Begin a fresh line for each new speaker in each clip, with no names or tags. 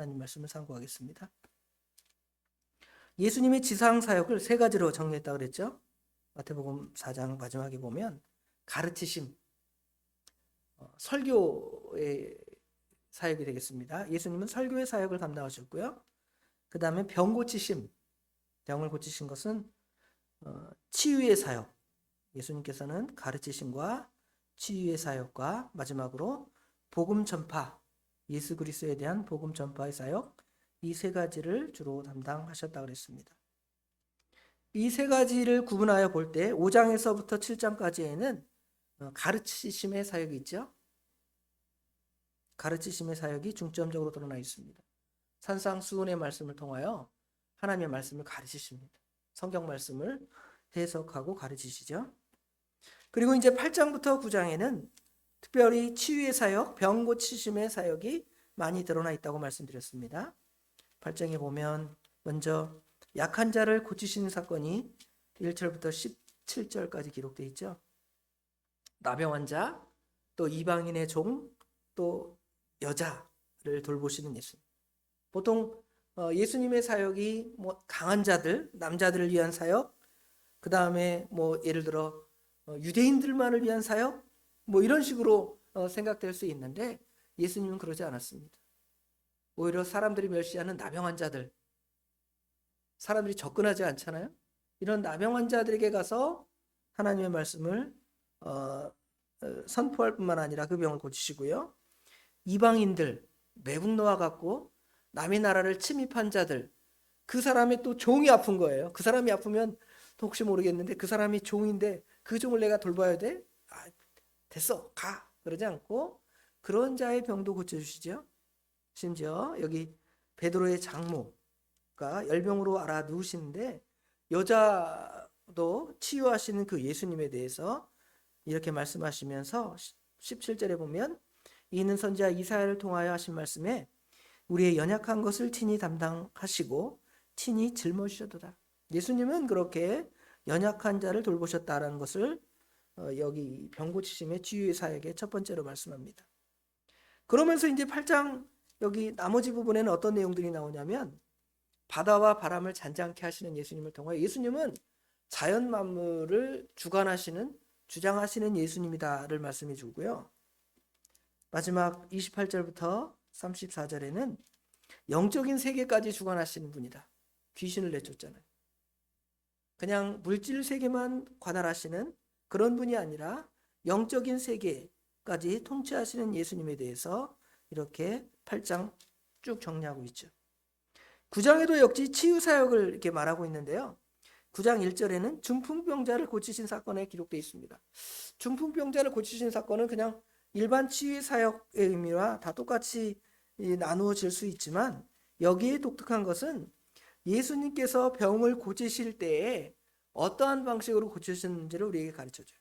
하나님 말씀을 상고하겠습니다. 예수님의 지상 사역을 세 가지로 정리했다고 그랬죠. 마태복음 4장 마지막에 보면 가르치심, 설교의 사역이 되겠습니다. 예수님은 설교의 사역을 감당하셨고요. 그 다음에 병 고치심, 병을 고치신 것은 치유의 사역, 예수님께서는 가르치심과 치유의 사역과 마지막으로 복음 전파, 예수 그리스도에 대한 복음 전파의 사역, 이 세 가지를 주로 담당하셨다고 그랬습니다. 이 세 가지를 구분하여 볼 때 5장에서부터 7장까지에는 가르치심의 사역이 있죠. 가르치심의 사역이 중점적으로 드러나 있습니다. 산상수훈의 말씀을 통하여 하나님의 말씀을 가르치십니다. 성경 말씀을 해석하고 가르치시죠. 그리고 이제 8장부터 9장에는 특별히 치유의 사역, 병 고치심의 사역이 많이 드러나 있다고 말씀드렸습니다. 8장에 보면 먼저 약한 자를 고치시는 사건이 1절부터 17절까지 기록되어 있죠. 나병 환자, 또 이방인의 종, 또 여자를 돌보시는 예수님. 보통 예수님의 사역이 뭐 강한 자들, 남자들을 위한 사역, 그 다음에 뭐 예를 들어 유대인들만을 위한 사역, 뭐 이런 식으로 생각될 수 있는데 예수님은 그러지 않았습니다. 오히려 사람들이 멸시하는 나병 환자들, 사람들이 접근하지 않잖아요. 이런 나병 환자들에게 가서 하나님의 말씀을 선포할 뿐만 아니라 그 병을 고치시고요. 이방인들, 매국노와 같고 남의 나라를 침입한 자들, 그 사람의 또 종이 아픈 거예요. 그 사람이 아프면 또 혹시 모르겠는데 그 사람이 종인데 그 종을 내가 돌봐야 돼? 됐어, 가. 그러지 않고 그런 자의 병도 고쳐주시죠. 심지어 여기 베드로의 장모가 열병으로 알아 누우시는데 여자도 치유하시는 그 예수님에 대해서 이렇게 말씀하시면서 17절에 보면 이는 선지자 이사야를 통하여 하신 말씀에 우리의 연약한 것을 친히 담당하시고 친히 짊어지셨도다. 예수님은 그렇게 연약한 자를 돌보셨다라는 것을 여기 병 고치심의 치유의 사역의 첫 번째로 말씀합니다. 그러면서 이제 8장 여기 나머지 부분에는 어떤 내용들이 나오냐면 바다와 바람을 잔잔케 하시는 예수님을 통하여 예수님은 자연 만물을 주장하시는 예수님이다를 말씀해 주고요. 마지막 28절부터 34절에는 영적인 세계까지 주관하시는 분이다. 귀신을 내쫓잖아요. 그냥 물질 세계만 관할하시는 그런 분이 아니라 영적인 세계까지 통치하시는 예수님에 대해서 이렇게 8장 쭉 정리하고 있죠. 9장에도 역시 치유 사역을 이렇게 말하고 있는데요. 9장 1절에는 중풍병자를 고치신 사건에 기록되어 있습니다. 중풍병자를 고치신 사건은 그냥 일반 치유 사역의 의미와 다 똑같이 나누어질 수 있지만 여기에 독특한 것은 예수님께서 병을 고치실 때에 어떠한 방식으로 고치셨는지를 우리에게 가르쳐줘요.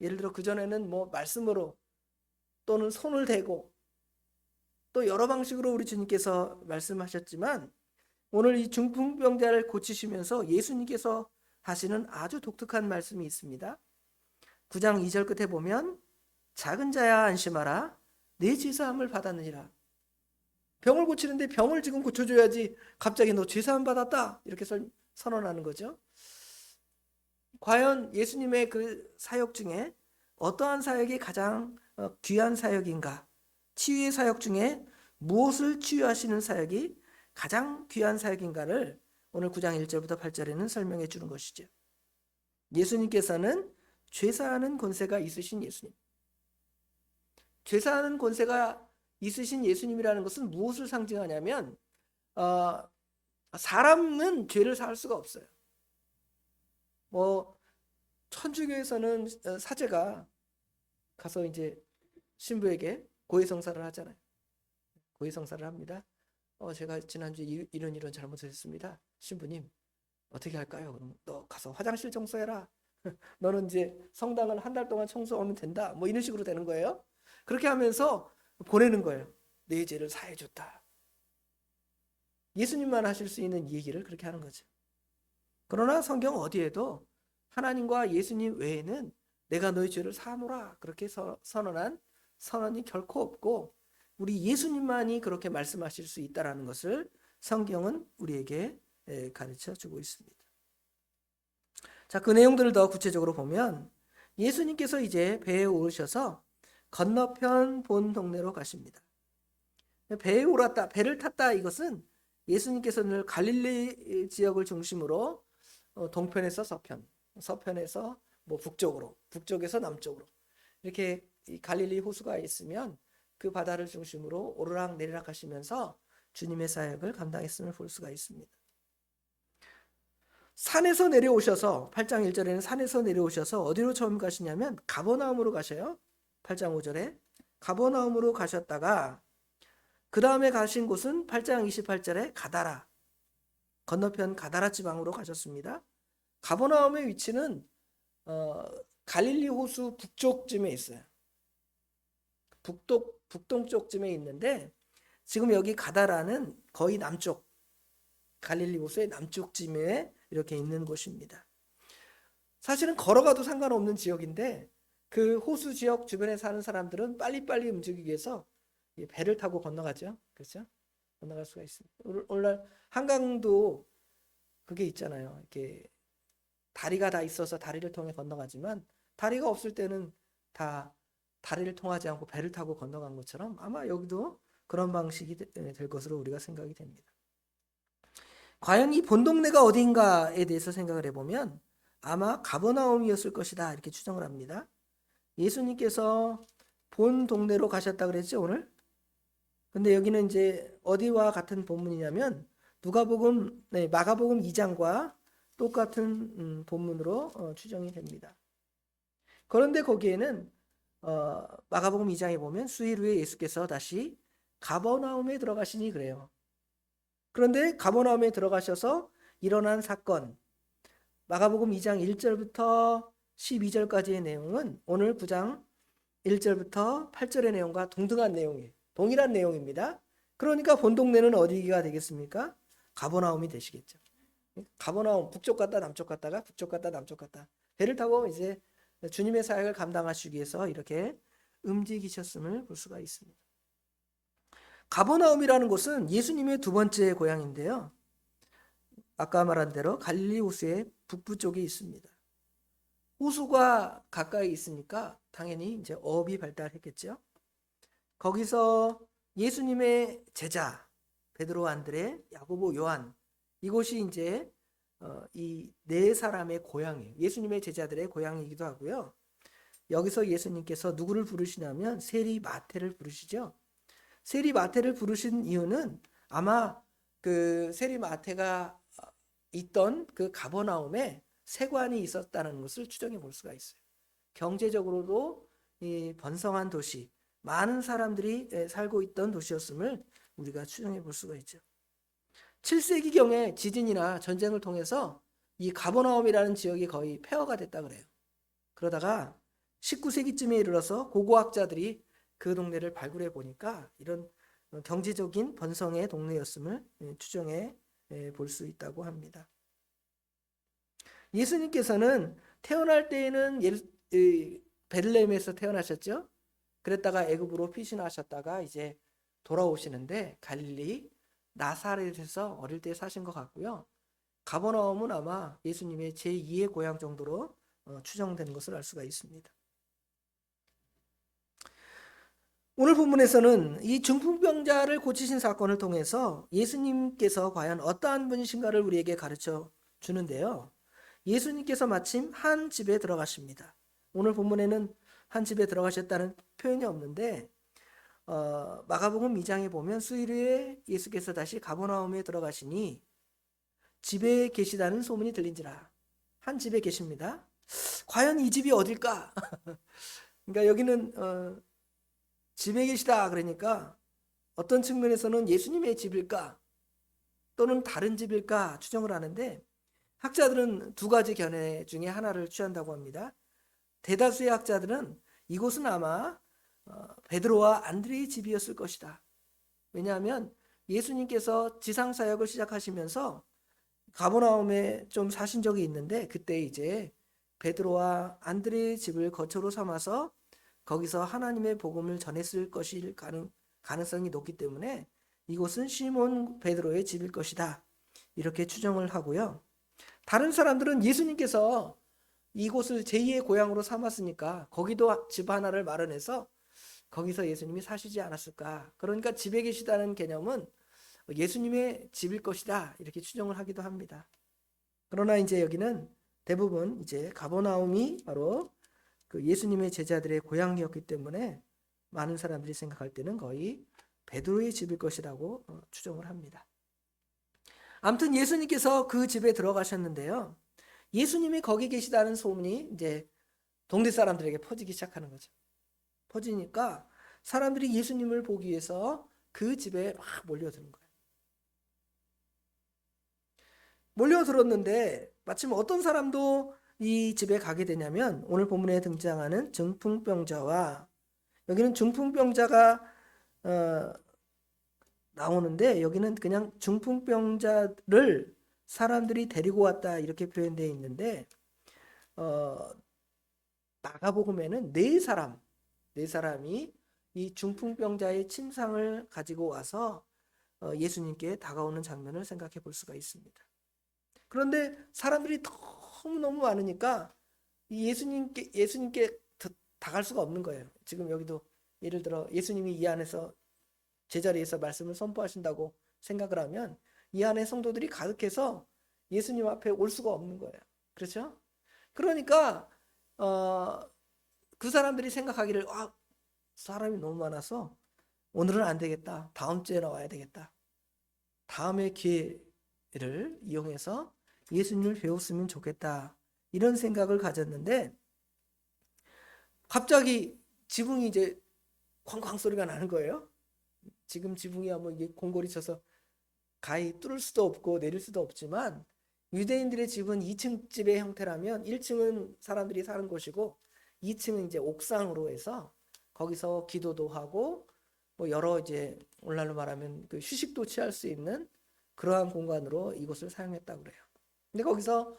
예를 들어 그전에는 뭐 말씀으로 또는 손을 대고 또 여러 방식으로 우리 주님께서 말씀하셨지만 오늘 이 중풍병자를 고치시면서 예수님께서 하시는 아주 독특한 말씀이 있습니다. 9장 2절 끝에 보면 작은 자야 안심하라 내 죄사함을 받았느니라. 병을 고치는데 병을 지금 고쳐줘야지 갑자기 너 죄사함 받았다 이렇게 선언하는 거죠. 과연 예수님의 그 사역 중에 어떠한 사역이 가장 귀한 사역인가? 치유의 사역 중에 무엇을 치유하시는 사역이 가장 귀한 사역인가를 오늘 9장 1절부터 8절에는 설명해 주는 것이죠. 예수님께서는 죄사하는 권세가 있으신 예수님. 죄사하는 권세가 있으신 예수님이라는 것은 무엇을 상징하냐면 사람은 죄를 사할 수가 없어요. 뭐 천주교에서는 사제가 가서 이제 신부에게 고해성사를 하잖아요. 고해성사를 합니다. 제가 지난주에 이런 잘못을 했습니다. 신부님 어떻게 할까요? 그럼 너 가서 화장실 청소해라. 너는 이제 성당을 한 달 동안 청소하면 된다. 뭐 이런 식으로 되는 거예요. 그렇게 하면서 보내는 거예요. 내 죄를 사해줬다. 예수님만 하실 수 있는 이 얘기를 그렇게 하는 거죠. 그러나 성경 어디에도 하나님과 예수님 외에는 내가 너의 죄를 사하노라 그렇게 선언한 선언이 결코 없고 우리 예수님만이 그렇게 말씀하실 수 있다라는 것을 성경은 우리에게 가르쳐 주고 있습니다. 자, 그 내용들을 더 구체적으로 보면 예수님께서 이제 배에 오르셔서 건너편 본 동네로 가십니다. 배에 오랐다, 배를 탔다, 이것은 예수님께서 늘 갈릴리 지역을 중심으로 동편에서 서편, 서편에서 뭐 북쪽으로, 북쪽에서 남쪽으로 이렇게 갈릴리 호수가 있으면 그 바다를 중심으로 오르락 내리락 하시면서 주님의 사역을 감당했음을 볼 수가 있습니다. 산에서 내려오셔서 8장 1절에는 산에서 내려오셔서 어디로 처음 가시냐면 가버나움으로 가셔요. 8장 5절에 가버나움으로 가셨다가 그 다음에 가신 곳은 8장 28절에 가다라, 건너편 가다라 지방으로 가셨습니다. 가버나움의 위치는 갈릴리 호수 북쪽쯤에 있어요. 북동쪽쯤에 있는데 지금 여기 가다라는 거의 남쪽, 갈릴리 호수의 남쪽쯤에 이렇게 있는 곳입니다. 사실은 걸어가도 상관없는 지역인데 그 호수 지역 주변에 사는 사람들은 빨리빨리 움직이기 위해서 배를 타고 건너가죠. 그렇죠? 건너갈 수가 있습니다. 오늘날 한강도 그게 있잖아요. 이렇게 다리가 다 있어서 다리를 통해 건너가지만 다리가 없을 때는 다 다리를 통하지 않고 배를 타고 건너간 것처럼 아마 여기도 그런 방식이 될 것으로 우리가 생각이 됩니다. 과연 이 본동네가 어딘가에 대해서 생각을 해보면 아마 가버나움이었을 것이다 이렇게 추정을 합니다. 예수님께서 본 동네로 가셨다 그랬죠 오늘? 근데 여기는 이제 어디와 같은 본문이냐면 누가복음, 마가복음 2장과 똑같은 본문으로 추정이 됩니다. 그런데 거기에는 마가복음 2장에 보면 수일 후에 예수께서 다시 가버나움에 들어가시니 그래요. 그런데 가버나움에 들어가셔서 일어난 사건, 마가복음 2장 1절부터 12절까지의 내용은 오늘 9장 1절부터 8절의 내용과 동등한 내용이에요. 동일한 내용입니다. 그러니까 본 동네는 어디가 되겠습니까? 가버나움이 되시겠죠. 가버나움, 북쪽 갔다 남쪽 갔다가 북쪽 갔다 남쪽 갔다 배를 타고 이제 주님의 사역을 감당하시기 위해서 이렇게 움직이셨음을 볼 수가 있습니다. 가버나움이라는 곳은 예수님의 두 번째 고향인데요. 아까 말한 대로 갈릴리 호수의 북부 쪽에 있습니다. 호수가 가까이 있으니까 당연히 이제 어업이 발달했겠죠. 거기서 예수님의 제자 베드로, 안드레, 야고보, 요한 이곳이 이제 이 네 사람의 고향이에요. 예수님의 제자들의 고향이기도 하고요. 여기서 예수님께서 누구를 부르시냐면 세리 마태를 부르시죠. 세리 마태를 부르신 이유는 아마 그 세리 마태가 있던 그 가버나움에 세관이 있었다는 것을 추정해 볼 수가 있어요. 경제적으로도 이 번성한 도시, 많은 사람들이 살고 있던 도시였음을 우리가 추정해 볼 수가 있죠. 7세기경에 지진이나 전쟁을 통해서 이 가버나움이라는 지역이 거의 폐허가 됐다 그래요. 그러다가 19세기쯤에 이르러서 고고학자들이 그 동네를 발굴해 보니까 이런 경제적인 번성의 동네였음을 추정해 볼 수 있다고 합니다. 예수님께서는 태어날 때에는 베들레헴에서 태어나셨죠. 그랬다가 애굽으로 피신하셨다가 이제 돌아오시는데 갈릴리 나사렛에서 어릴 때 사신 것 같고요. 가버나움은 아마 예수님의 제2의 고향 정도로 추정되는 것을 알 수가 있습니다. 오늘 본문에서는 이 중풍병자를 고치신 사건을 통해서 예수님께서 과연 어떠한 분이신가를 우리에게 가르쳐 주는데요. 예수님께서 마침 한 집에 들어가십니다. 오늘 본문에는 한 집에 들어가셨다는 표현이 없는데 마가복음 2장에 보면 수일 후에 예수께서 다시 가버나움에 들어가시니 집에 계시다는 소문이 들린지라. 한 집에 계십니다. 과연 이 집이 어딜까? 그러니까 여기는 집에 계시다 그러니까 어떤 측면에서는 예수님의 집일까 또는 다른 집일까 추정을 하는데 학자들은 두 가지 견해 중에 하나를 취한다고 합니다. 대다수의 학자들은 이곳은 아마 베드로와 안드레의 집이었을 것이다. 왜냐하면 예수님께서 지상사역을 시작하시면서 가버나움에 좀 사신 적이 있는데 그때 이제 베드로와 안드레의 집을 거처로 삼아서 거기서 하나님의 복음을 전했을 것일 가능성이 높기 때문에 이곳은 시몬 베드로의 집일 것이다. 이렇게 추정을 하고요. 다른 사람들은 예수님께서 이곳을 제2의 고향으로 삼았으니까 거기도 집 하나를 마련해서 거기서 예수님이 사시지 않았을까. 그러니까 집에 계시다는 개념은 예수님의 집일 것이다. 이렇게 추정을 하기도 합니다. 그러나 이제 여기는 대부분 이제 가버나움이 바로 그 예수님의 제자들의 고향이었기 때문에 많은 사람들이 생각할 때는 거의 베드로의 집일 것이라고 추정을 합니다. 아무튼 예수님께서 그 집에 들어가셨는데요. 예수님이 거기 계시다는 소문이 이제 동네 사람들에게 퍼지기 시작하는 거죠. 퍼지니까 사람들이 예수님을 보기 위해서 그 집에 막 몰려드는 거예요. 몰려들었는데 마침 어떤 사람도 이 집에 가게 되냐면 오늘 본문에 등장하는 중풍병자와 여기는 중풍병자가 나오는데 여기는 그냥 중풍병자를 사람들이 데리고 왔다 이렇게 표현되어 있는데 마가복음에는 네 사람이 이 중풍병자의 침상을 가지고 와서 예수님께 다가오는 장면을 생각해 볼 수가 있습니다. 그런데 사람들이 너무너무 많으니까 예수님께 다갈 수가 없는 거예요. 지금 여기도 예를 들어 예수님이 이 안에서 제자리에서 말씀을 선포하신다고 생각을 하면 이 안에 성도들이 가득해서 예수님 앞에 올 수가 없는 거예요. 그렇죠? 그러니까 그 사람들이 생각하기를 사람이 너무 많아서 오늘은 안 되겠다. 다음 주에 나와야 되겠다. 다음에 기회를 이용해서 예수님을 배웠으면 좋겠다. 이런 생각을 가졌는데 갑자기 지붕이 이제 쾅쾅 소리가 나는 거예요. 지금 지붕이 한번 이게 공골이 쳐서 가히 뚫을 수도 없고 내릴 수도 없지만 유대인들의 집은 2층 집의 형태라면 1층은 사람들이 사는 곳이고 2층은 이제 옥상으로 해서 거기서 기도도 하고 뭐 여러 이제 오늘날로 말하면 그 휴식도 취할 수 있는 그러한 공간으로 이곳을 사용했다고 그래요. 근데 거기서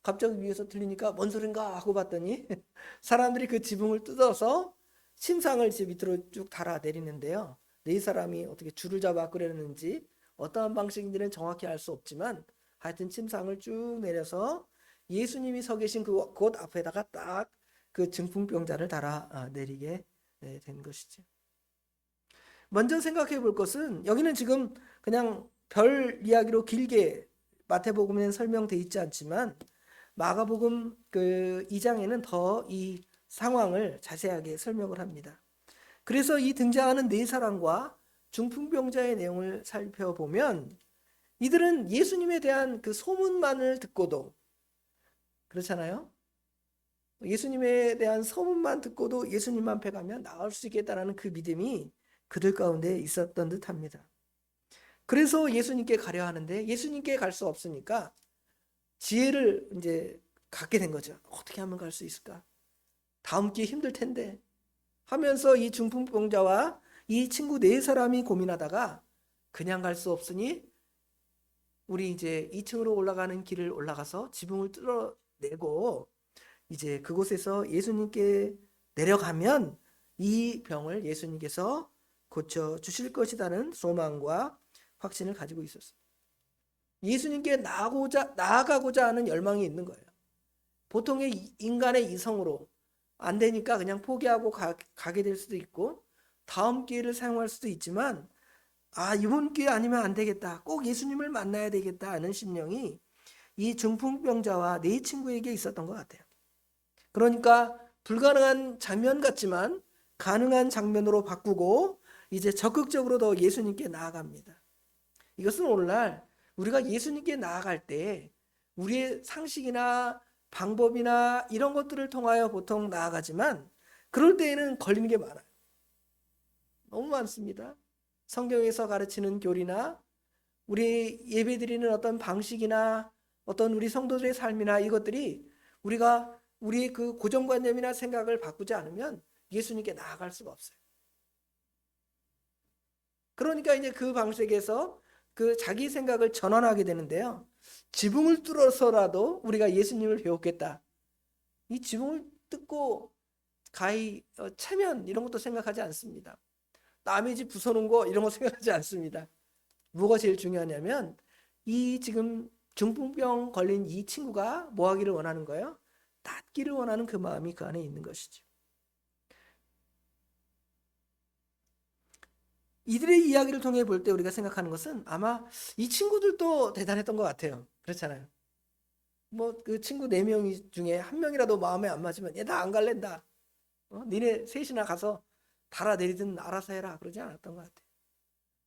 갑자기 위에서 들리니까 뭔 소린가 하고 봤더니 사람들이 그 지붕을 뜯어서 침상을 이제 밑으로 쭉 달아 내리는데요. 네 사람이 어떻게 줄을 잡아 끄려는지 어떠한 방식인지는 정확히 알 수 없지만 하여튼 침상을 쭉 내려서 예수님이 서 계신 그곳 앞에다가 딱 그 중풍병자를 달아 내리게 된 것이죠. 먼저 생각해 볼 것은 여기는 지금 그냥 별 이야기로 길게 마태복음에는 설명되어 있지 않지만 마가복음 그 2장에는 더 이 상황을 자세하게 설명을 합니다. 그래서 이 등장하는 네 사람과 중풍병자의 내용을 살펴보면 이들은 예수님에 대한 그 소문만을 듣고도 그렇잖아요. 예수님에 대한 소문만 듣고도 예수님 앞에 가면 나을 수 있겠다라는 그 믿음이 그들 가운데 있었던 듯합니다. 그래서 예수님께 가려 하는데 예수님께 갈 수 없으니까 지혜를 이제 갖게 된 거죠. 어떻게 하면 갈 수 있을까? 다음 기회 힘들 텐데 하면서 이 중풍병자와 이 친구 네 사람이 고민하다가 그냥 갈 수 없으니 우리 이제 2층으로 올라가는 길을 올라가서 지붕을 뚫어내고 이제 그곳에서 예수님께 내려가면 이 병을 예수님께서 고쳐 주실 것이라는 소망과 확신을 가지고 있었어요. 예수님께 나아가고자 하는 열망이 있는 거예요. 보통의 인간의 이성으로 안 되니까 그냥 포기하고 가게 될 수도 있고 다음 기회를 사용할 수도 있지만 이번 기회 아니면 안 되겠다. 꼭 예수님을 만나야 되겠다 하는 심령이 이 중풍병자와 네 친구에게 있었던 것 같아요. 그러니까 불가능한 장면 같지만 가능한 장면으로 바꾸고 이제 적극적으로 더 예수님께 나아갑니다. 이것은 오늘날 우리가 예수님께 나아갈 때 우리의 상식이나 방법이나 이런 것들을 통하여 보통 나아가지만 그럴 때에는 걸리는 게 많아요. 너무 많습니다. 성경에서 가르치는 교리나 우리 예배드리는 어떤 방식이나 어떤 우리 성도들의 삶이나 이것들이 우리의 그 고정관념이나 생각을 바꾸지 않으면 예수님께 나아갈 수가 없어요. 그러니까 이제 그 방식에서 그 자기 생각을 전환하게 되는데요. 지붕을 뚫어서라도 우리가 예수님을 배웠겠다. 이 지붕을 뜯고 가히 체면 이런 것도 생각하지 않습니다. 남의 집 부숴놓은 거 이런 거 생각하지 않습니다. 뭐가 제일 중요하냐면 이 지금 중풍병 걸린 이 친구가 뭐 하기를 원하는 거예요? 낫기를 원하는 그 마음이 그 안에 있는 것이죠. 이들의 이야기를 통해 볼 때 우리가 생각하는 것은 아마 이 친구들도 대단했던 것 같아요. 그렇잖아요. 뭐 그 친구 4명 중에 한 명이라도 마음에 안 맞으면 얘 나 안 갈랜다. 니네 셋이나 가서 달아내리든 알아서 해라. 그러지 않았던 것 같아요.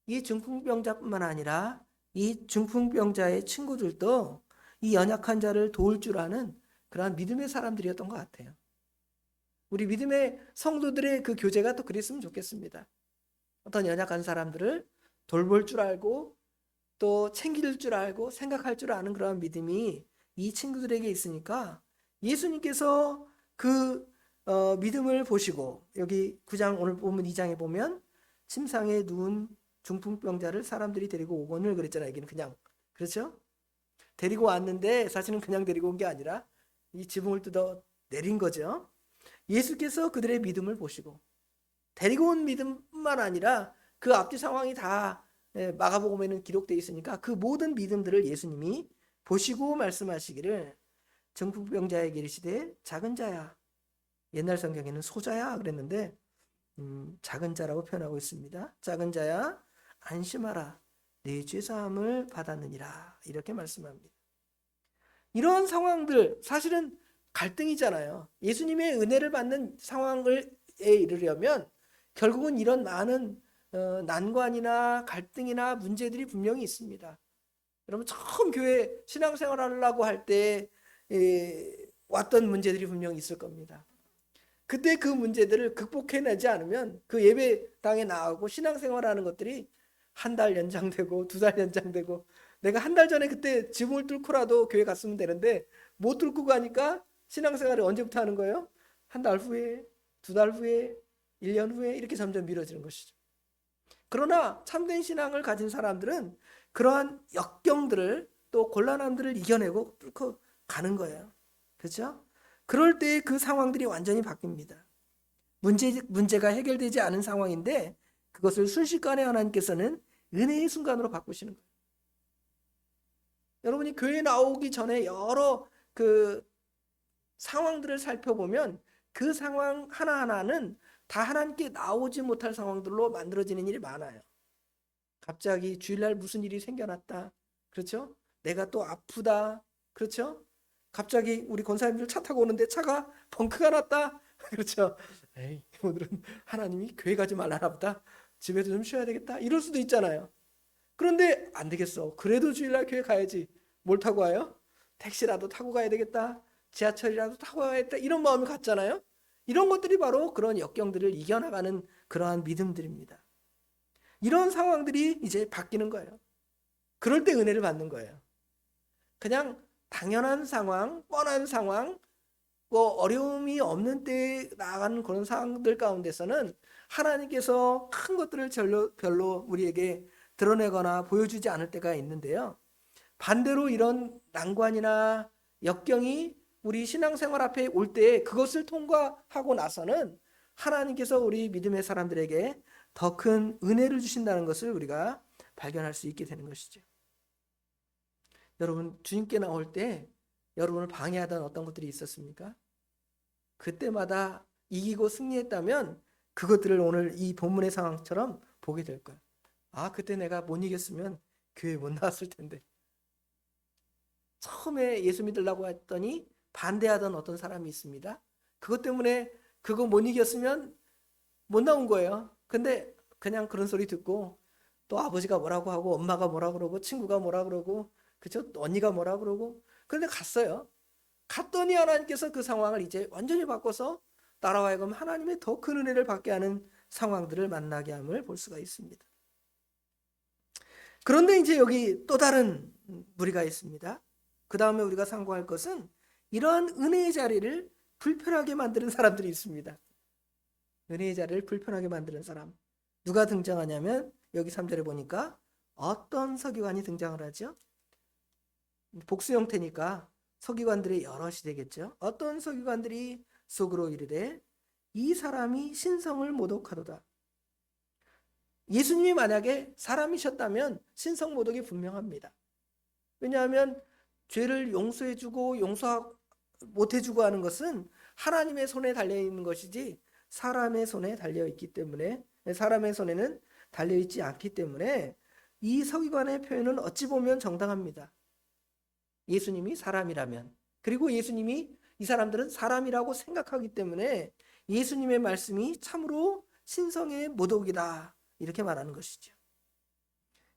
이 중풍병자뿐만 아니라 이 중풍병자의 친구들도 이 연약한 자를 도울 줄 아는 그러한 믿음의 사람들이었던 것 같아요. 우리 믿음의 성도들의 그 교제가 또 그랬으면 좋겠습니다. 어떤 연약한 사람들을 돌볼 줄 알고 또 챙길 줄 알고 생각할 줄 아는 그런 믿음이 이 친구들에게 있으니까 예수님께서 그 믿음을 보시고 여기 9장 오늘 본문 2장에 보면 침상에 누운 중풍병자를 사람들이 데리고 오거늘 그랬잖아요. 여기는 그냥 그렇죠? 데리고 왔는데 사실은 그냥 데리고 온 게 아니라 이 지붕을 뜯어 내린 거죠. 예수께서 그들의 믿음을 보시고 데리고 온 믿음뿐만 아니라 그 앞뒤 상황이 다 마가복음에는 기록되어 있으니까 그 모든 믿음들을 예수님이 보시고 말씀하시기를 중풍병자에게 이르시되 작은 자야, 옛날 성경에는 소자야 그랬는데 작은 자라고 표현하고 있습니다. 작은 자야 안심하라, 네 죄사함을 받았느니라 이렇게 말씀합니다. 이런 상황들 사실은 갈등이잖아요. 예수님의 은혜를 받는 상황에 이르려면 결국은 이런 많은 난관이나 갈등이나 문제들이 분명히 있습니다. 여러분 처음 교회 신앙생활 하려고 할 때 왔던 문제들이 분명히 있을 겁니다. 그때 그 문제들을 극복해내지 않으면 그 예배당에 나가고 신앙생활하는 것들이 한 달 연장되고 2달 연장되고 내가 한 달 전에 그때 지붕을 뚫고라도 교회 갔으면 되는데 못 뚫고 가니까 신앙생활을 언제부터 하는 거예요? 한 달 후에, 2달 후에, 1년 후에 이렇게 점점 미뤄지는 것이죠. 그러나 참된 신앙을 가진 사람들은 그러한 역경들을 또 곤란함들을 이겨내고 뚫고 가는 거예요. 그렇죠? 그럴 때 그 상황들이 완전히 바뀝니다. 문제가 해결되지 않은 상황인데 그것을 순식간에 하나님께서는 은혜의 순간으로 바꾸시는 거예요. 여러분이 교회 나오기 전에 여러 그 상황들을 살펴보면 그 상황 하나하나는 다 하나님께 나오지 못할 상황들로 만들어지는 일이 많아요. 갑자기 주일날 무슨 일이 생겨났다. 그렇죠? 내가 또 아프다. 그렇죠? 갑자기 우리 권사님들 차 타고 오는데 차가 벙크가 났다. 그렇죠? 에이, 오늘은 하나님이 교회 가지 말라나 보다. 집에도 좀 쉬어야 되겠다. 이럴 수도 있잖아요. 그런데 안 되겠어. 그래도 주일날 교회 가야지. 뭘 타고 와요? 택시라도 타고 가야 되겠다. 지하철이라도 타고 가야겠다. 이런 마음이 갔잖아요. 이런 것들이 바로 그런 역경들을 이겨나가는 그러한 믿음들입니다. 이런 상황들이 이제 바뀌는 거예요. 그럴 때 은혜를 받는 거예요. 그냥 당연한 상황, 뻔한 상황, 뭐 어려움이 없는 때에 나아가는 그런 상황들 가운데서는 하나님께서 큰 것들을 별로 우리에게 드러내거나 보여주지 않을 때가 있는데요. 반대로 이런 난관이나 역경이 우리 신앙생활 앞에 올 때 그것을 통과하고 나서는 하나님께서 우리 믿음의 사람들에게 더 큰 은혜를 주신다는 것을 우리가 발견할 수 있게 되는 것이죠. 여러분 주님께 나올 때 여러분을 방해하던 어떤 것들이 있었습니까? 그때마다 이기고 승리했다면 그것들을 오늘 이 본문의 상황처럼 보게 될 거예요. 아, 그때 내가 못 이겼으면 교회 못 나왔을 텐데. 처음에 예수 믿으려고 했더니 반대하던 어떤 사람이 있습니다. 그것 때문에 그거 못 이겼으면 못 나온 거예요. 근데 그냥 그런 소리 듣고 또 아버지가 뭐라고 하고 엄마가 뭐라 그러고 친구가 뭐라 그러고 그죠? 언니가 뭐라 그러고 그런데 갔어요. 갔더니 하나님께서 그 상황을 이제 완전히 바꿔서 나라와 하여금 하나님의 더 큰 은혜를 받게 하는 상황들을 만나게 함을 볼 수가 있습니다. 그런데 이제 여기 또 다른 무리가 있습니다. 그 다음에 우리가 상고할 것은 이러한 은혜의 자리를 불편하게 만드는 사람들이 있습니다. 은혜의 자리를 불편하게 만드는 사람. 누가 등장하냐면 여기 3절에 보니까 어떤 서기관이 등장을 하죠? 복수 형태니까 서기관들의 여럿이 되겠죠. 어떤 서기관들이 속으로 이르되 이 사람이 신성을 모독하도다. 예수님이 만약에 사람이셨다면 신성모독이 분명합니다. 왜냐하면 죄를 용서해주고 용서 못해주고 하는 것은 하나님의 손에 달려있는 것이지 사람의 손에 달려있기 때문에, 사람의 손에는 달려있지 않기 때문에 이 서기관의 표현은 어찌 보면 정당합니다. 예수님이 사람이라면, 그리고 예수님이 이 사람들은 사람이라고 생각하기 때문에 예수님의 말씀이 참으로 신성의 모독이다, 이렇게 말하는 것이죠.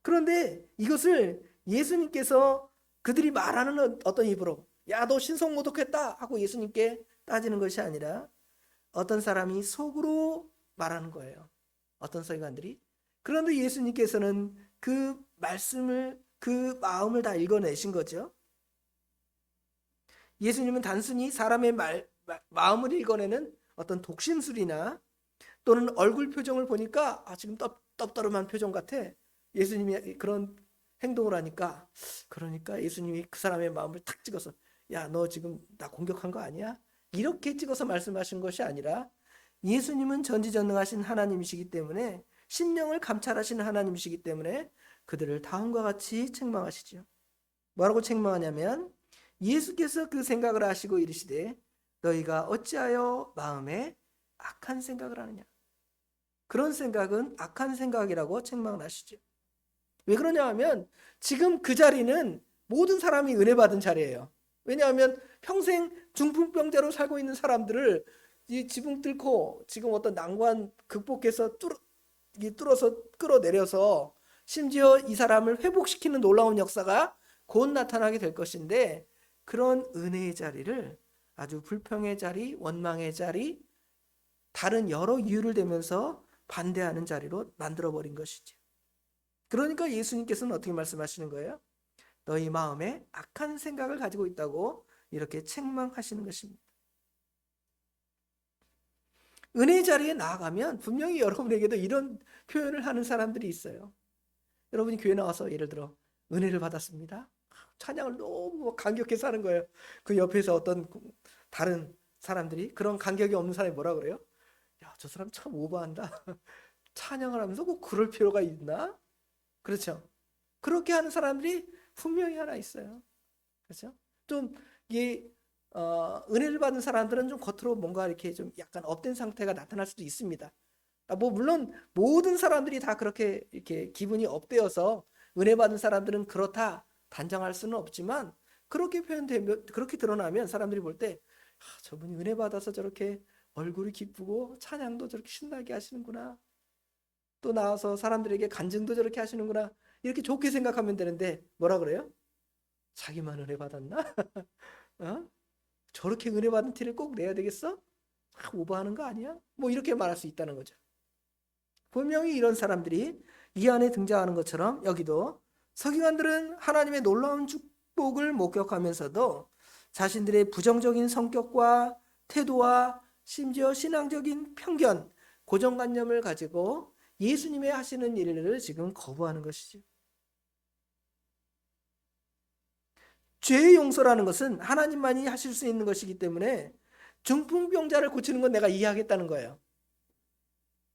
그런데 이것을 예수님께서 그들이 말하는 어떤 입으로 야, 너 신성 모독했다 하고 예수님께 따지는 것이 아니라 어떤 사람이 속으로 말하는 거예요. 어떤 서기관들이. 그런데 예수님께서는 그 말씀을, 그 마음을 다 읽어내신 거죠. 예수님은 단순히 사람의 마음을 읽어내는 어떤 독심술이나 또는 얼굴 표정을 보니까 지금 떡떠름한 표정 같아. 예수님이 그런 행동을 하니까, 그러니까 예수님이 그 사람의 마음을 탁 찍어서 야, 너 지금 나 공격한 거 아니야? 이렇게 찍어서 말씀하신 것이 아니라 예수님은 전지전능하신 하나님이시기 때문에, 심령을 감찰하시는 하나님이시기 때문에 그들을 다음과 같이 책망하시죠. 뭐라고 책망하냐면 예수께서 그 생각을 하시고 이르시되 너희가 어찌하여 마음에 악한 생각을 하느냐. 그런 생각은 악한 생각이라고 책망을 하시죠. 왜 그러냐 하면 지금 그 자리는 모든 사람이 은혜 받은 자리예요. 왜냐하면 평생 중풍병자로 살고 있는 사람들을 이 지붕 뚫고 지금 어떤 난관 극복해서 뚫어서 끌어내려서 심지어 이 사람을 회복시키는 놀라운 역사가 곧 나타나게 될 것인데, 그런 은혜의 자리를 아주 불평의 자리, 원망의 자리, 다른 여러 이유를 대면서 반대하는 자리로 만들어버린 것이죠. 그러니까 예수님께서는 어떻게 말씀하시는 거예요? 너희 마음에 악한 생각을 가지고 있다고 이렇게 책망하시는 것입니다. 은혜의 자리에 나아가면 분명히 여러분에게도 이런 표현을 하는 사람들이 있어요. 여러분이 교회 나와서 예를 들어 은혜를 받았습니다. 찬양을 너무 감격해서 하는 거예요. 그 옆에서 어떤 다른 사람들이, 그런 감격이 없는 사람이 뭐라 그래요? 야, 저 사람 참 오버한다. 찬양을 하면서 꼭 그럴 필요가 있나? 그렇죠? 그렇게 하는 사람들이 분명히 하나 있어요. 그렇죠? 좀 은혜를 받는 사람들은 좀 겉으로 뭔가 이렇게 좀 약간 업된 상태가 나타날 수도 있습니다. 물론 모든 사람들이 다 그렇게 이렇게 기분이 업되어서 은혜 받는 사람들은 그렇다 단정할 수는 없지만, 그렇게 표현되면, 그렇게 드러나면 사람들이 볼 때 저분이 은혜 받아서 저렇게 얼굴이 기쁘고 찬양도 저렇게 신나게 하시는구나, 또 나와서 사람들에게 간증도 저렇게 하시는구나, 이렇게 좋게 생각하면 되는데 뭐라 그래요? 자기만 은혜 받았나? 저렇게 은혜 받은 티를 꼭 내야 되겠어? 오버하는 거 아니야? 이렇게 말할 수 있다는 거죠. 분명히 이런 사람들이 이 안에 등장하는 것처럼 여기도 서기관들은 하나님의 놀라운 축복을 목격하면서도 자신들의 부정적인 성격과 태도와 심지어 신앙적인 편견, 고정관념을 가지고 예수님의 하시는 일을 지금 거부하는 것이죠. 죄의 용서라는 것은 하나님만이 하실 수 있는 것이기 때문에 중풍병자를 고치는 건 내가 이해하겠다는 거예요.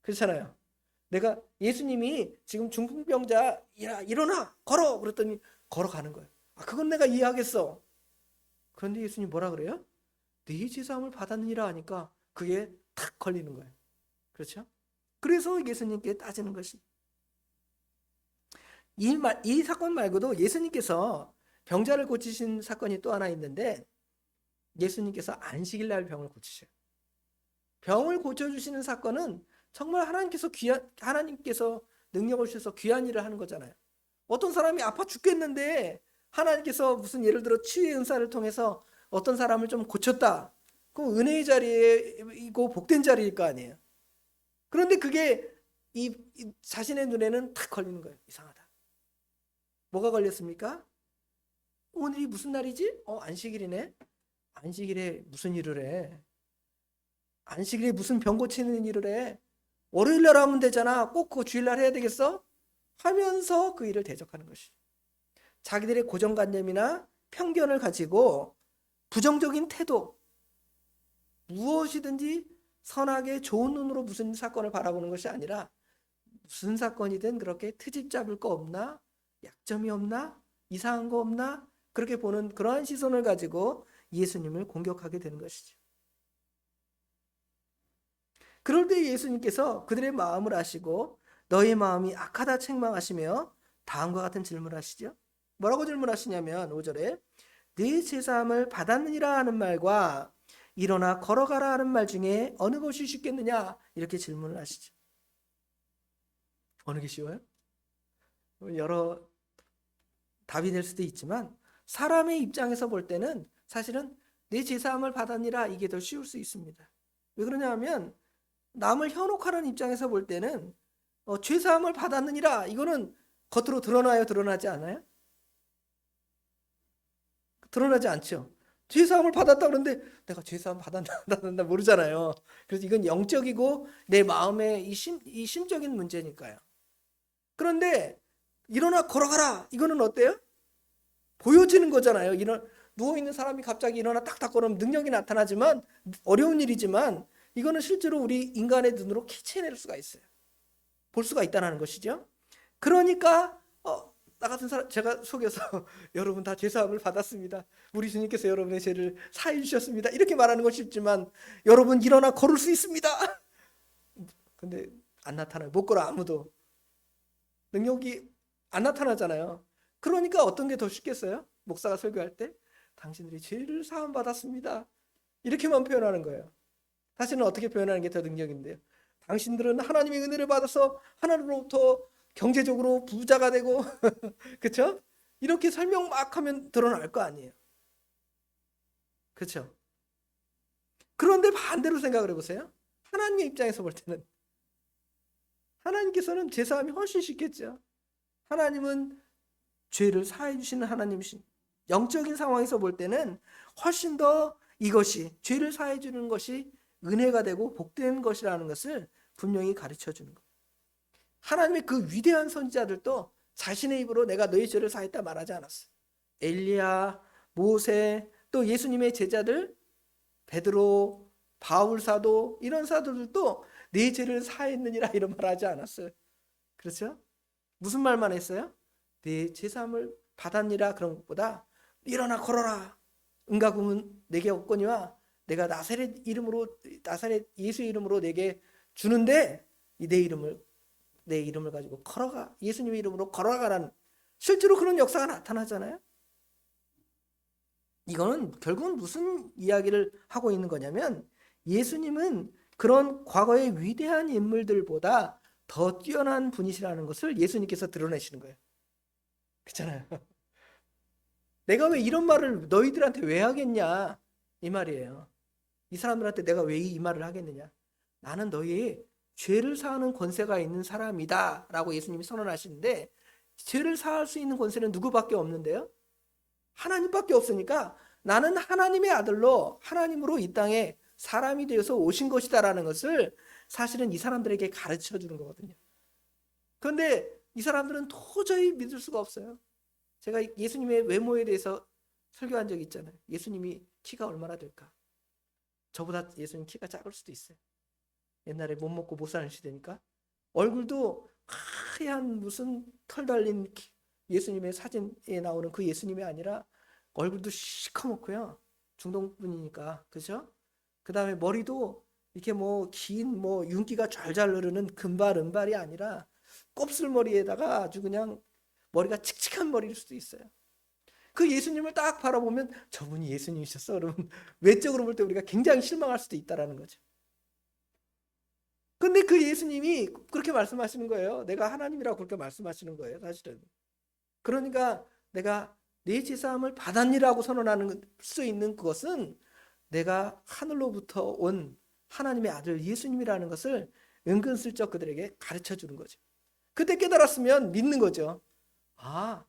그렇잖아요. 내가 예수님이 지금 중풍병자 일어나 걸어 그랬더니 걸어가는 거예요. 그건 내가 이해하겠어. 그런데 예수님 뭐라 그래요? 네 죄사함을 받았느니라 하니까 그게 탁 걸리는 거예요. 그렇죠? 그래서 예수님께 따지는 것입니다. 이 사건 말고도 예수님께서 병자를 고치신 사건이 또 하나 있는데, 예수님께서 안식일 날 병을 고치셔요. 병을 고쳐주시는 사건은 정말 하나님께서 능력을 주셔서 귀한 일을 하는 거잖아요. 어떤 사람이 아파 죽겠는데 하나님께서 무슨 예를 들어 치유의 은사를 통해서 어떤 사람을 좀 고쳤다. 그럼 은혜의 자리이고 복된 자리일 거 아니에요. 그런데 그게 자신의 눈에는 탁 걸리는 거예요. 이상하다. 뭐가 걸렸습니까? 오늘이 무슨 날이지? 안식일이네. 안식일에 무슨 일을 해? 안식일에 무슨 병 고치는 일을 해? 월요일날 하면 되잖아. 꼭 그 주일날 해야 되겠어? 하면서 그 일을 대적하는 것이죠. 자기들의 고정관념이나 편견을 가지고 부정적인 태도, 무엇이든지 선하게 좋은 눈으로 무슨 사건을 바라보는 것이 아니라 무슨 사건이든 그렇게 트집 잡을 거 없나? 약점이 없나? 이상한 거 없나? 그렇게 보는 그러한 시선을 가지고 예수님을 공격하게 되는 것이죠. 그럴 때 예수님께서 그들의 마음을 아시고 너의 마음이 악하다 책망하시며 다음과 같은 질문을 하시죠. 뭐라고 질문하시냐면 5절에 네 제사함을 받았느니라 하는 말과 일어나 걸어가라 하는 말 중에 어느 것이 쉽겠느냐 이렇게 질문을 하시죠. 어느 게 쉬워요? 여러 답이 될 수도 있지만 사람의 입장에서 볼 때는 사실은 내 제사함을 받았니라 이게 더 쉬울 수 있습니다. 왜 그러냐 하면 남을 현혹하는 입장에서 볼 때는 죄사함을 받았느니라 이거는 겉으로 드러나요? 드러나지 않아요? 드러나지 않죠. 죄사함을 받았다 그러는데 내가 죄사함 받았나 안 받았나 모르잖아요. 그래서 이건 영적이고 내 마음의 이 심적인 문제니까요. 그런데 일어나 걸어가라 이거는 어때요? 보여지는 거잖아요. 누워있는 사람이 갑자기 일어나 딱딱 걸으면 능력이 나타나지만 어려운 일이지만 이거는 실제로 우리 인간의 눈으로 캐치해낼 수가 있어요. 볼 수가 있다는 것이죠. 그러니까 나 같은 사람 제가 속여서 여러분 다 죄사함을 받았습니다. 우리 주님께서 여러분의 죄를 사해 주셨습니다. 이렇게 말하는 건 쉽지만 여러분 일어나 걸을 수 있습니다. 근데 안 나타나요. 못 걸어 아무도. 능력이 안 나타나잖아요. 그러니까 어떤 게 더 쉽겠어요? 목사가 설교할 때 당신들이 죄를 사함 받았습니다. 이렇게만 표현하는 거예요. 사실은 어떻게 표현하는 게 더 능력인데요. 당신들은 하나님의 은혜를 받아서 하나님으로부터 경제적으로 부자가 되고 그렇죠? 이렇게 설명 막 하면 드러날 거 아니에요. 그렇죠? 그런데 반대로 생각을 해보세요. 하나님의 입장에서 볼 때는 하나님께서는 제사함이 훨씬 쉽겠죠. 하나님은 죄를 사해 주시는 하나님이신 영적인 상황에서 볼 때는 훨씬 더 이것이 죄를 사해 주는 것이 은혜가 되고 복된 것이라는 것을 분명히 가르쳐 주는 거예요. 하나님의 그 위대한 선지자들도 자신의 입으로 내가 너희 죄를 사했다 말하지 않았어요. 엘리야, 모세, 또 예수님의 제자들 베드로, 바울 사도 이런 사도들도 내 죄를 사했느니라 이런 말하지 않았어요. 그렇죠? 무슨 말만 했어요? 내 제사함을 받았니라 그런 것보다 일어나 걸어라. 은과 금은 내게 없거니와 내가 나사렛 예수의 이름으로 내게 주는데 내 이름을 가지고 걸어가. 예수님의 이름으로 걸어가라는 실제로 그런 역사가 나타나잖아요. 이거는 결국은 무슨 이야기를 하고 있는 거냐면 예수님은 그런 과거의 위대한 인물들보다 더 뛰어난 분이시라는 것을 예수님께서 드러내시는 거예요. 그렇잖아요. 내가 왜 이런 말을 너희들한테 왜 하겠냐 이 말이에요. 이 사람들한테 내가 왜 이 말을 하겠느냐. 나는 너희 죄를 사하는 권세가 있는 사람이다 라고 예수님이 선언하시는데 죄를 사할 수 있는 권세는 누구밖에 없는데요? 하나님밖에 없으니까 나는 하나님의 아들로 하나님으로 이 땅에 사람이 되어서 오신 것이다라는 것을 사실은 이 사람들에게 가르쳐 주는 거거든요. 그런데 이 사람들은 도저히 믿을 수가 없어요. 제가 예수님의 외모에 대해서 설교한 적이 있잖아요. 예수님이 키가 얼마나 될까? 저보다 예수님 키가 작을 수도 있어요. 옛날에 못 먹고 못 사는 시대니까. 얼굴도 하얀 무슨 털 달린 예수님의 사진에 나오는 그 예수님이 아니라 얼굴도 시커멓고요. 중동분이니까. 그죠? 그 다음에 머리도 이렇게 긴 윤기가 좔좔 흐르는 은발이 아니라 곱슬머리에다가 아주 그냥 머리가 칙칙한 머리일 수도 있어요. 그 예수님을 딱 바라보면 저분이 예수님이셨어. 그러면 외적으로 볼 때 우리가 굉장히 실망할 수도 있다라는 거죠. 근데 그 예수님이 그렇게 말씀하시는 거예요. 내가 하나님이라고 그렇게 말씀하시는 거예요, 사실은. 그러니까 내가 내 제사함을 받았니라고 선언하는 수 있는 그것은 내가 하늘로부터 온 하나님의 아들 예수님이라는 것을 은근슬쩍 그들에게 가르쳐 주는 거죠. 그때 깨달았으면 믿는 거죠. 아,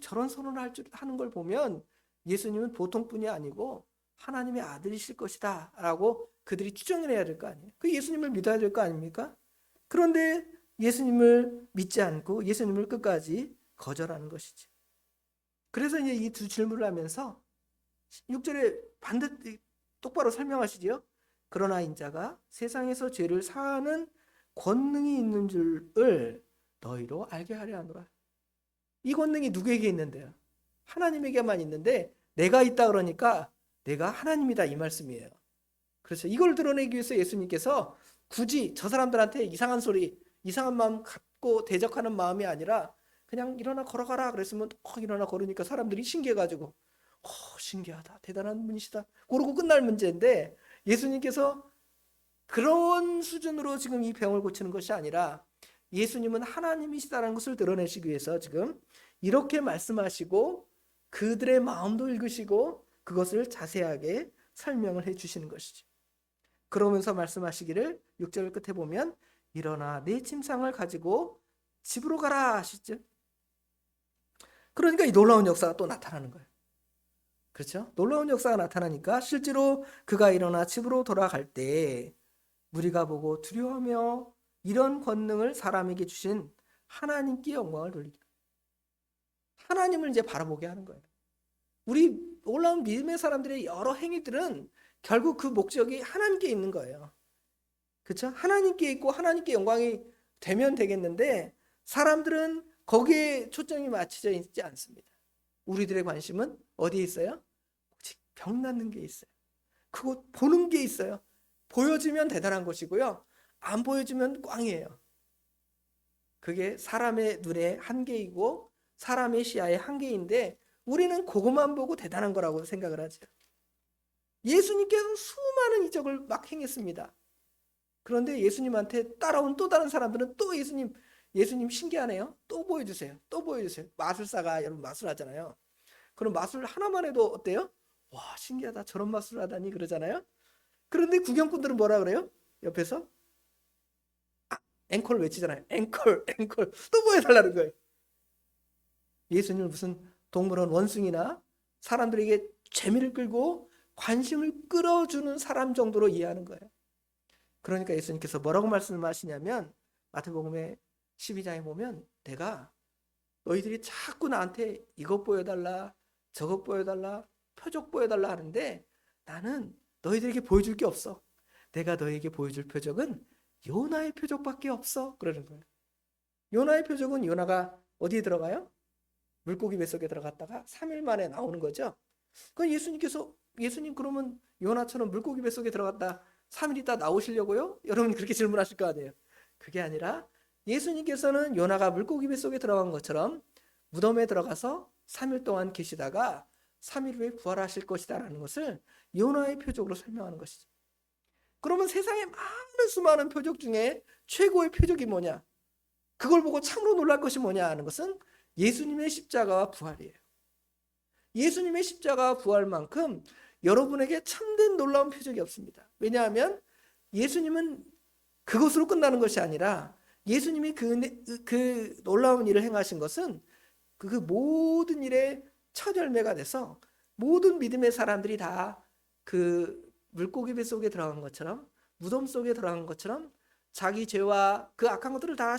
저런 선언을 하는 걸 보면 예수님은 보통 분이 아니고 하나님의 아들이실 것이다 라고 그들이 추정을 해야 될 거 아니에요. 그 예수님을 믿어야 될 거 아닙니까? 그런데 예수님을 믿지 않고 예수님을 끝까지 거절하는 것이죠. 그래서 이제 이 두 질문을 하면서 6절에 똑바로 설명하시지요. 그러나 인자가 세상에서 죄를 사하는 권능이 있는 줄을 너희로 알게 하려 하노라. 이 권능이 누구에게 있는데요? 하나님에게만 있는데 내가 있다 그러니까 내가 하나님이다 이 말씀이에요. 그렇죠. 이걸 드러내기 위해서 예수님께서 굳이 저 사람들한테 이상한 소리, 이상한 마음 갖고 대적하는 마음이 아니라 그냥 일어나 걸어가라 그랬으면 일어나 걸으니까 사람들이 신기해가지고 신기하다, 대단한 분이시다 그러고 끝날 문제인데, 예수님께서 그런 수준으로 지금 이 병을 고치는 것이 아니라 예수님은 하나님이시다는 것을 드러내시기 위해서 지금 이렇게 말씀하시고 그들의 마음도 읽으시고 그것을 자세하게 설명을 해 주시는 것이죠. 그러면서 말씀하시기를 6절 끝에 보면 일어나 내 침상을 가지고 집으로 가라 하시죠. 그러니까 이 놀라운 역사가 또 나타나는 거예요. 그렇죠? 놀라운 역사가 나타나니까 실제로 그가 일어나 집으로 돌아갈 때 무리가 보고 두려워하며 이런 권능을 사람에게 주신 하나님께 영광을 돌리게, 하나님을 이제 바라보게 하는 거예요. 우리 놀라운 믿음의 사람들의 여러 행위들은 결국 그 목적이 하나님께 있는 거예요. 그렇죠? 하나님께 있고 하나님께 영광이 되면 되겠는데 사람들은 거기에 초점이 맞춰져 있지 않습니다. 우리들의 관심은 어디에 있어요? 오직 병 낫는 게 있어요. 그거 보는 게 있어요. 보여주면 대단한 것이고요, 안 보여주면 꽝이에요. 그게 사람의 눈의 한계이고 사람의 시야의 한계인데 우리는 그것만 보고 대단한 거라고 생각을 하죠. 예수님께서 수많은 이적을 막 행했습니다. 그런데 예수님한테 따라온 또 다른 사람들은 또 예수님 신기하네요. 또 보여주세요. 또 보여주세요. 마술사가 여러분 마술하잖아요. 그럼 마술 하나만 해도 어때요? 와, 신기하다. 저런 마술을 하다니 그러잖아요. 그런데 구경꾼들은 뭐라 그래요? 옆에서 앵콜 외치잖아요. 앵콜 또 보여달라는 거예요. 예수님을 무슨 동물원 원숭이나 사람들에게 재미를 끌고 관심을 끌어주는 사람 정도로 이해하는 거예요. 그러니까 예수님께서 뭐라고 말씀하시냐면 마태복음의 12장에 보면 내가 너희들이 자꾸 나한테 이것 보여달라, 저것 보여달라, 표적 보여달라 하는데 나는 너희들에게 보여줄 게 없어. 내가 너희에게 보여줄 표적은 요나의 표적밖에 없어. 그러는 거예요. 요나의 표적은 요나가 어디에 들어가요? 물고기 뱃속에 들어갔다가 3일 만에 나오는 거죠. 그럼 예수님 그러면 요나처럼 물고기 뱃속에 들어갔다 3일 있다 나오시려고요? 여러분이 그렇게 질문하실 거 아니에요. 그게 아니라 예수님께서는 요나가 물고기 뱃속에 들어간 것처럼 무덤에 들어가서 3일 동안 계시다가 3일 후에 부활하실 것이다 라는 것을 요나의 표적으로 설명하는 것이죠. 그러면 세상에 많은 수많은 표적 중에 최고의 표적이 뭐냐? 그걸 보고 참으로 놀랄 것이 뭐냐 하는 것은 예수님의 십자가와 부활이에요. 예수님의 십자가와 부활만큼 여러분에게 참된 놀라운 표적이 없습니다. 왜냐하면 예수님은 그것으로 끝나는 것이 아니라 예수님이 그 놀라운 일을 행하신 것은 그 모든 일의 첫 열매가 돼서 모든 믿음의 사람들이 다 그 물고기 배 속에 들어간 것처럼 무덤 속에 들어간 것처럼 자기 죄와 그 악한 것들을 다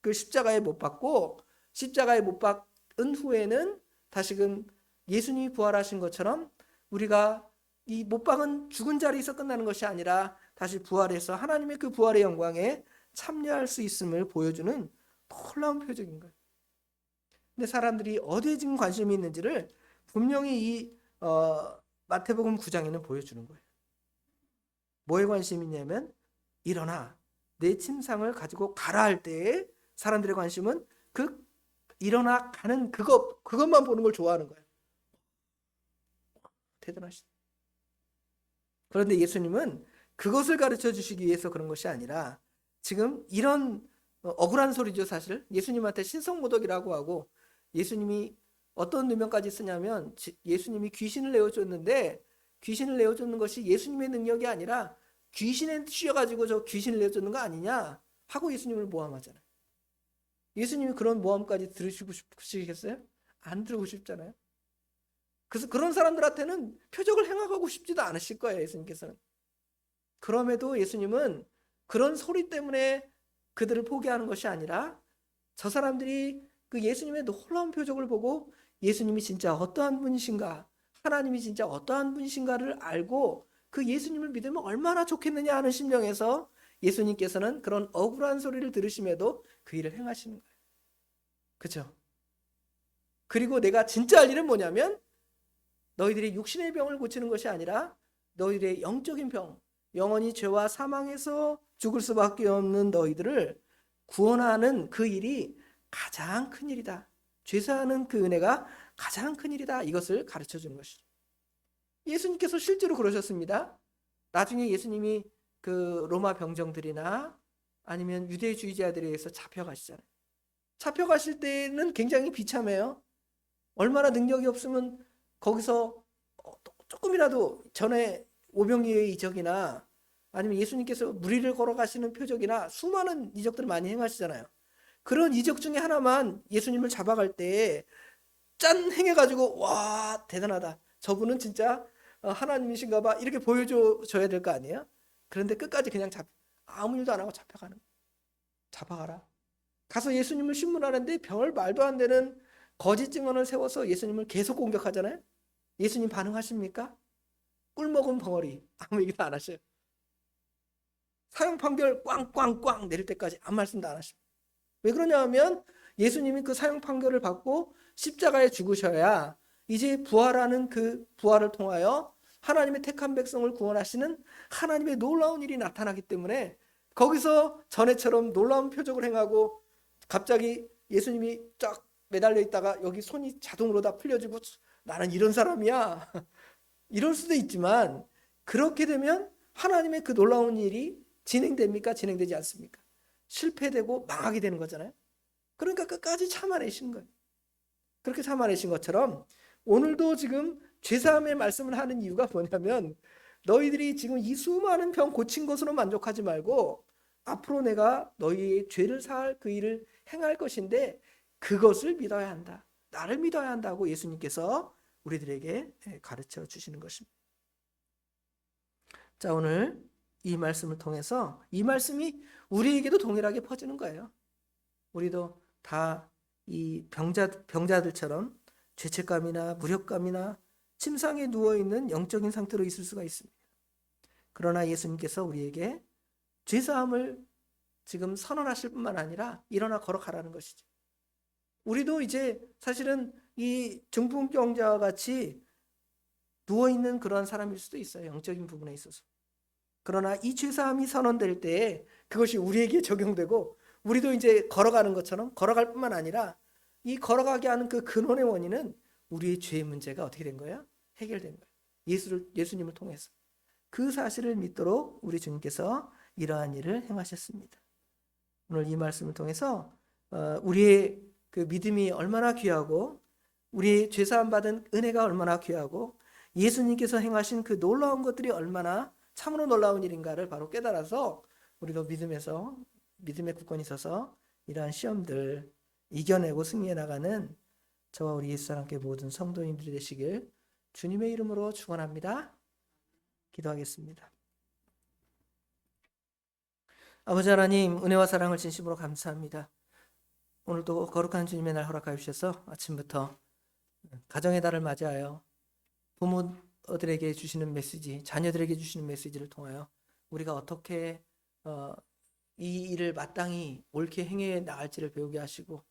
그 십자가에 못 박고 십자가에 못 박은 후에는 다시금 예수님이 부활하신 것처럼 우리가 이 못 박은 죽은 자리에서 끝나는 것이 아니라 다시 부활해서 하나님의 그 부활의 영광에 참여할 수 있음을 보여주는 놀라운 표적인 거예요. 근데 사람들이 어디에 지금 관심이 있는지를 분명히 이 마태복음 9장에는 보여주는 거예요. 뭐에 관심이 있냐면 일어나 내 침상을 가지고 가라 할 때에 사람들의 관심은 그 일어나 가는 그것만 보는 걸 좋아하는 거예요. 대단하시다. 그런데 예수님은 그것을 가르쳐 주시기 위해서 그런 것이 아니라 지금 이런 억울한 소리죠. 사실 예수님한테 신성모독이라고 하고, 예수님이 어떤 누명까지 쓰냐면 예수님이 귀신을 내어줬는데 귀신을 내어줬는 것이 예수님의 능력이 아니라 귀신에 씌어가지고 저 귀신을 내어줬는 거 아니냐 하고 예수님을 모함하잖아요. 예수님이 그런 모함까지 들으시고 싶으시겠어요? 안 들고 싶잖아요. 그래서 그런 사람들한테는 표적을 행하고 싶지도 않으실 거예요. 예수님께서는. 그럼에도 예수님은 그런 소리 때문에 그들을 포기하는 것이 아니라 저 사람들이 그 예수님의 놀라운 표적을 보고 예수님이 진짜 어떠한 분이신가, 하나님이 진짜 어떠한 분이신가를 알고 그 예수님을 믿으면 얼마나 좋겠느냐 하는 심령에서 예수님께서는 그런 억울한 소리를 들으심에도 그 일을 행하시는 거예요. 그렇죠? 그리고 내가 진짜 할 일은 뭐냐면 너희들이 육신의 병을 고치는 것이 아니라 너희들의 영적인 병, 영원히 죄와 사망에서 죽을 수밖에 없는 너희들을 구원하는 그 일이 가장 큰 일이다. 죄사하는 그 은혜가 가장 큰 일이다. 이것을 가르쳐 주는 것이죠. 예수님께서 실제로 그러셨습니다. 나중에 예수님이 그 로마 병정들이나 아니면 유대주의자들에 의해서 잡혀가시잖아요. 잡혀가실 때는 굉장히 비참해요. 얼마나 능력이 없으면 거기서 조금이라도 전에 오병이의 이적이나 아니면 예수님께서 무리를 걸어가시는 표적이나 수많은 이적들을 많이 행하시잖아요. 그런 이적 중에 하나만 예수님을 잡아갈 때 짠 행해가지고 와 대단하다. 저분은 진짜 하나님이신가 봐 이렇게 보여줘야 될 거 아니에요? 그런데 끝까지 그냥 아무 일도 안 하고 잡혀가는 거예요. 잡아가라. 가서 예수님을 신문하는데 별 말도 안 되는 거짓 증언을 세워서 예수님을 계속 공격하잖아요. 예수님 반응하십니까? 꿀 먹은 벙어리 아무 얘기도 안 하셔요. 사형 판결 꽝꽝꽝 내릴 때까지 아무 말씀도 안 하십니다. 왜 그러냐 하면 예수님이 그 사형 판결을 받고 십자가에 죽으셔야 이제 부활하는 그 부활을 통하여 하나님의 택한 백성을 구원하시는 하나님의 놀라운 일이 나타나기 때문에 거기서 전에처럼 놀라운 표적을 행하고 갑자기 예수님이 쫙 매달려 있다가 여기 손이 자동으로 다 풀려지고 나는 이런 사람이야 이럴 수도 있지만 그렇게 되면 하나님의 그 놀라운 일이 진행됩니까? 진행되지 않습니까? 실패되고 망하게 되는 거잖아요. 그러니까 끝까지 참아내신 거예요. 그렇게 참아내신 것처럼 오늘도 지금 죄사함의 말씀을 하는 이유가 뭐냐면 너희들이 지금 이 수많은 병 고친 것으로 만족하지 말고 앞으로 내가 너희의 죄를 사할 그 일을 행할 것인데 그것을 믿어야 한다. 나를 믿어야 한다고 예수님께서 우리들에게 가르쳐 주시는 것입니다. 자, 오늘 이 말씀을 통해서 이 말씀이 우리에게도 동일하게 퍼지는 거예요. 우리도 다 이 병자들처럼 죄책감이나 무력감이나 침상에 누워있는 영적인 상태로 있을 수가 있습니다. 그러나 예수님께서 우리에게 죄사함을 지금 선언하실 뿐만 아니라 일어나 걸어가라는 것이죠. 우리도 이제 사실은 이 중풍병자와 같이 누워있는 그런 사람일 수도 있어요. 영적인 부분에 있어서. 그러나 이 죄사함이 선언될 때에 그것이 우리에게 적용되고 우리도 이제 걸어가는 것처럼 걸어갈 뿐만 아니라 이 걸어가게 하는 그 근원의 원인은 우리의 죄의 문제가 어떻게 된 거예요? 해결된 거예요. 예수님을 통해서. 그 사실을 믿도록 우리 주님께서 이러한 일을 행하셨습니다. 오늘 이 말씀을 통해서 우리의 그 믿음이 얼마나 귀하고 우리의 죄사함 받은 은혜가 얼마나 귀하고 예수님께서 행하신 그 놀라운 것들이 얼마나 참으로 놀라운 일인가를 바로 깨달아서 우리도 믿음의 굳건히 서서 이러한 시험들 이겨내고 승리해 나가는 저와 우리 예수 사랑교회 모든 성도님들이 되시길 주님의 이름으로 축원합니다. 기도하겠습니다. 아버지 하나님, 은혜와 사랑을 진심으로 감사합니다. 오늘도 거룩한 주님의 날 허락하여 주셔서 아침부터 가정의 달을 맞이하여 부모들에게 주시는 메시지, 자녀들에게 주시는 메시지를 통하여 우리가 어떻게 이 일을 마땅히 옳게 행해 나갈지를 배우게 하시고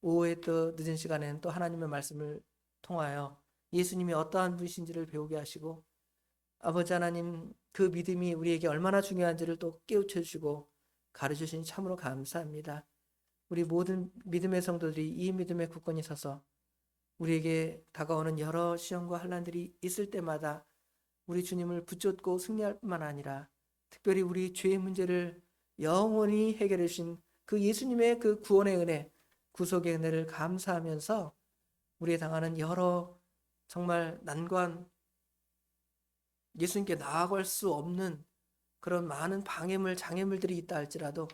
오후에 또 늦은 시간에는 또 하나님의 말씀을 통하여 예수님이 어떠한 분이신지를 배우게 하시고 아버지 하나님 그 믿음이 우리에게 얼마나 중요한지를 또 깨우쳐 주시고 가르쳐 주시니 참으로 감사합니다. 우리 모든 믿음의 성도들이 이 믿음에 굳건히 서서 우리에게 다가오는 여러 시험과 환난들이 있을 때마다 우리 주님을 붙잡고 승리할 뿐만 아니라 특별히 우리 죄의 문제를 영원히 해결해 주신 그 예수님의 그 구원의 은혜, 구속의 은혜를 감사하면서 우리에 당하는 여러 정말 난관, 예수님께 나아갈 수 없는 그런 많은 방해물, 장애물들이 있다 할지라도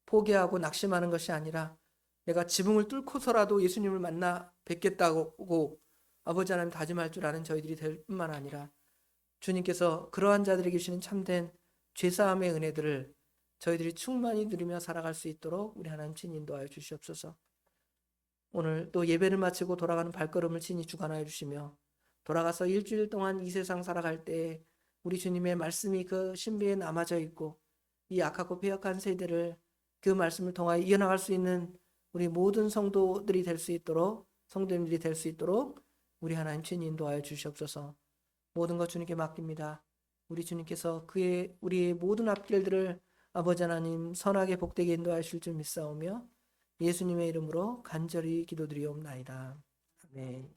포기하고 낙심하는 것이 아니라 내가 지붕을 뚫고서라도 예수님을 만나 뵙겠다고 아버지 하나님 다짐할 줄 아는 저희들이 될 뿐만 아니라 주님께서 그러한 자들에게 주시는 참된 죄사함의 은혜들을 저희들이 충만히 누리며 살아갈 수 있도록 우리 하나님 친히 인도하여 주시옵소서. 오늘 또 예배를 마치고 돌아가는 발걸음을 친히 주관하여 주시며 돌아가서 일주일 동안 이 세상 살아갈 때 우리 주님의 말씀이 그 신비에 남아져 있고 이 악하고 패역한 세대를 그 말씀을 통하여 이어나갈 수 있는 우리 모든 성도들이 될 수 있도록, 성도님들이 될 수 있도록 우리 하나님 친히 인도하여 주시옵소서. 모든 것 주님께 맡깁니다. 우리 주님께서 우리의 모든 앞길들을 아버지 하나님 선하게 복되게 인도하실 줄 믿사오며 예수님의 이름으로 간절히 기도드리옵나이다. 아멘.